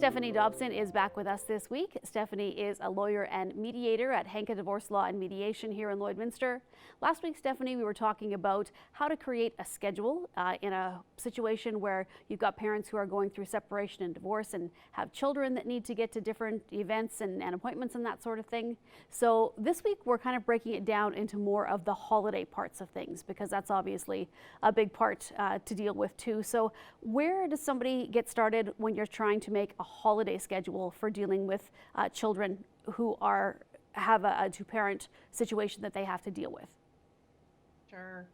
Stephanie Dobson is back with us this week. Stephanie is a lawyer and mediator at Henka Divorce Law and Mediation here in Lloydminster. Last week, Stephanie, we were talking about how to create a schedule in a situation where you've got parents who are going through separation and divorce and have children that need to get to different events and appointments and that sort of thing. So this week, we're kind of breaking it down into more of the holiday parts of things, because that's obviously a big part to deal with too. So where does somebody get started when you're trying to make a holiday schedule for dealing with children who have a two-parent situation that they have to deal with? Sure.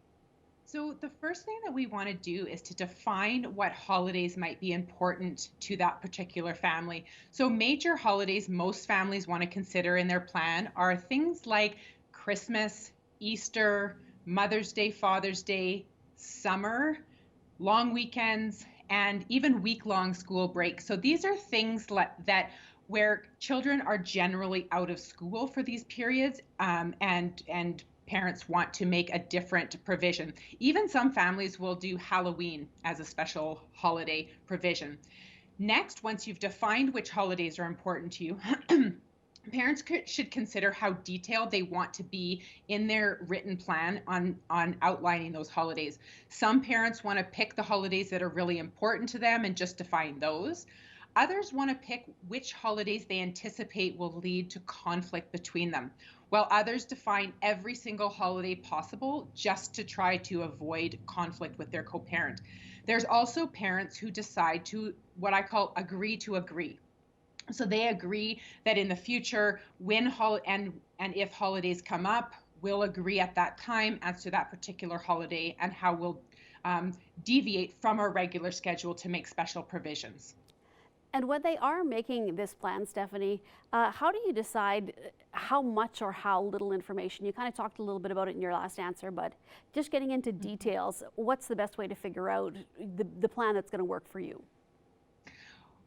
So the first thing that we want to do is to define what holidays might be important to that particular family. So major holidays most families want to consider in their plan are things like Christmas, Easter, Mother's Day, Father's Day, summer, long weekends, and even week-long school breaks. So these are things that where children are generally out of school for these periods, and parents want to make a different provision. Even some families will do Halloween as a special holiday provision. Next, once you've defined which holidays are important to you, parents should consider how detailed they want to be in their written plan on outlining those holidays. Some parents want to pick the holidays that are really important to them and just define those. Others want to pick which holidays they anticipate will lead to conflict between them, while others define every single holiday possible just to try to avoid conflict with their co-parent. There's also parents who decide to, what I call, agree to agree. So they agree that in the future, when and if holidays come up, we'll agree at that time as to that particular holiday and how we'll deviate from our regular schedule to make special provisions. And when they are making this plan, Stephanie, how do you decide how much or how little information? You kind of talked a little bit about it in your last answer, but just getting into details, what's the best way to figure out the plan that's going to work for you?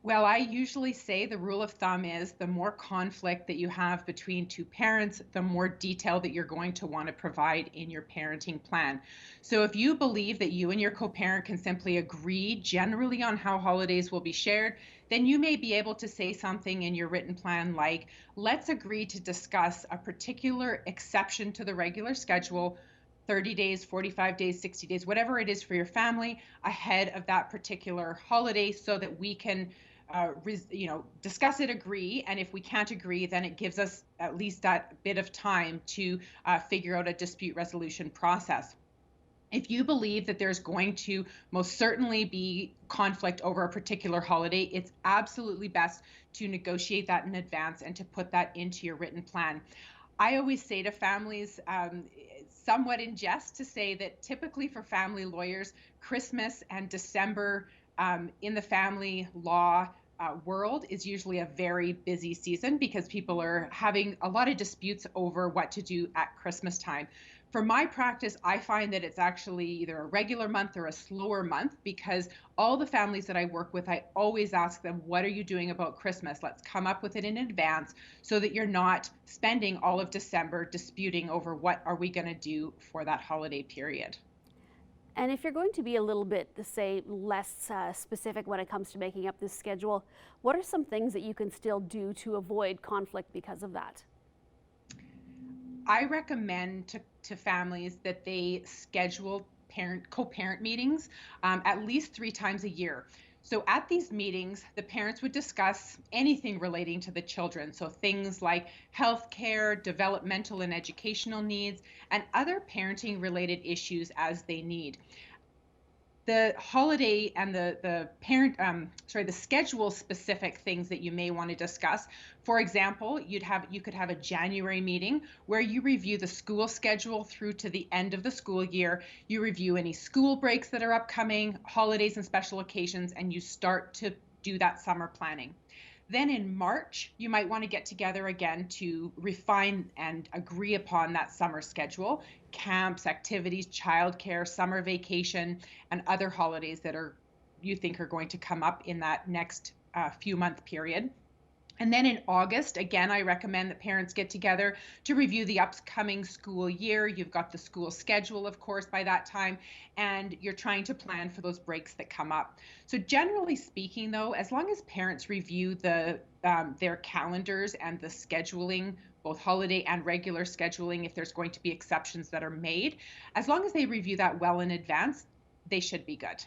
Well, I usually say the rule of thumb is the more conflict that you have between two parents, the more detail that you're going to want to provide in your parenting plan. So if you believe that you and your co-parent can simply agree generally on how holidays will be shared, then you may be able to say something in your written plan like, let's agree to discuss a particular exception to the regular schedule 30 days, 45 days, 60 days, whatever it is for your family ahead of that particular holiday so that we can discuss it, agree. And if we can't agree, then it gives us at least that bit of time to figure out a dispute resolution process. If you believe that there's going to most certainly be conflict over a particular holiday, it's absolutely best to negotiate that in advance and to put that into your written plan. I always say to families, somewhat in jest, to say that typically for family lawyers, Christmas and December in the family law world is usually a very busy season because people are having a lot of disputes over what to do at Christmas time. For my practice, I find that it's actually either a regular month or a slower month because all the families that I work with, I always ask them, what are you doing about Christmas? Let's come up with it in advance so that you're not spending all of December disputing over what are we going to do for that holiday period. And if you're going to be a little bit, say, less specific when it comes to making up this schedule, what are some things that you can still do to avoid conflict because of that? I recommend to families that they schedule co-parent meetings at least 3 times a year. So at these meetings, the parents would discuss anything relating to the children. So things like healthcare, developmental and educational needs, and other parenting related issues as they need. The holiday and the schedule specific things that you may want to discuss. For example, you could have a January meeting where you review the school schedule through to the end of the school year. You review any school breaks that are upcoming, holidays and special occasions, and you start to do that summer planning. Then in March, you might want to get together again to refine and agree upon that summer schedule, camps, activities, childcare, summer vacation, and other holidays that you think are going to come up in that next few month period. And then in August, again, I recommend that parents get together to review the upcoming school year. You've got the school schedule, of course, by that time, and you're trying to plan for those breaks that come up. So generally speaking, though, as long as parents review their calendars and the scheduling, both holiday and regular scheduling, if there's going to be exceptions that are made, as long as they review that well in advance, they should be good.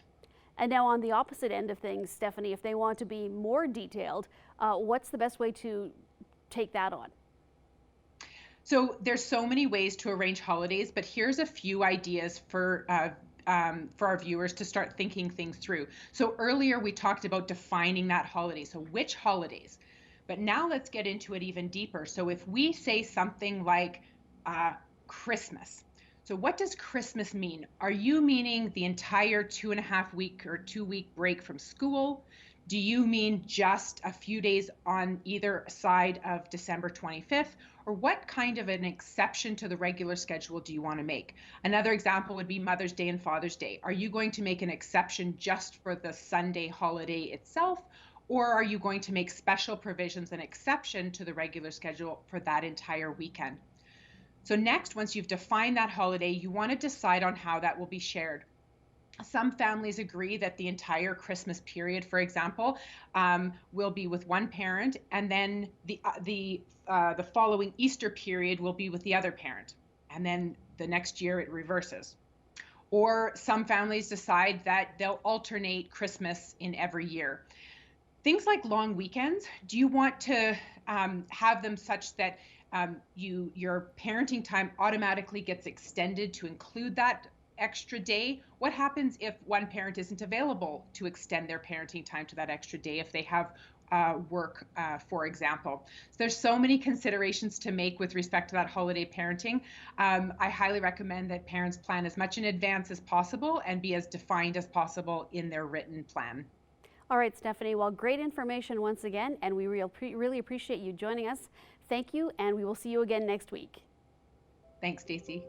And now on the opposite end of things, Stephanie, if they want to be more detailed, what's the best way to take that on? So there's so many ways to arrange holidays, but here's a few ideas for our viewers to start thinking things through. So earlier we talked about defining that holiday. So which holidays? But now let's get into it even deeper. So if we say something like Christmas, so what does Christmas mean? Are you meaning the entire 2.5 week or 2 week break from school? Do you mean just a few days on either side of December 25th? Or what kind of an exception to the regular schedule do you want to make? Another example would be Mother's Day and Father's Day. Are you going to make an exception just for the Sunday holiday itself? Or are you going to make special provisions and exception to the regular schedule for that entire weekend? So next, once you've defined that holiday, you want to decide on how that will be shared. Some families agree that the entire Christmas period, for example, will be with one parent, and then the following Easter period will be with the other parent, and then the next year it reverses. Or some families decide that they'll alternate Christmas in every year. Things like long weekends, do you want to have them such that your parenting time automatically gets extended to include that extra day? What happens if one parent isn't available to extend their parenting time to that extra day if they have work, for example? So there's so many considerations to make with respect to that holiday parenting. I highly recommend that parents plan as much in advance as possible and be as defined as possible in their written plan. All right, Stephanie, well, great information once again, and we really appreciate you joining us. Thank you, and we will see you again next week. Thanks, Stacey.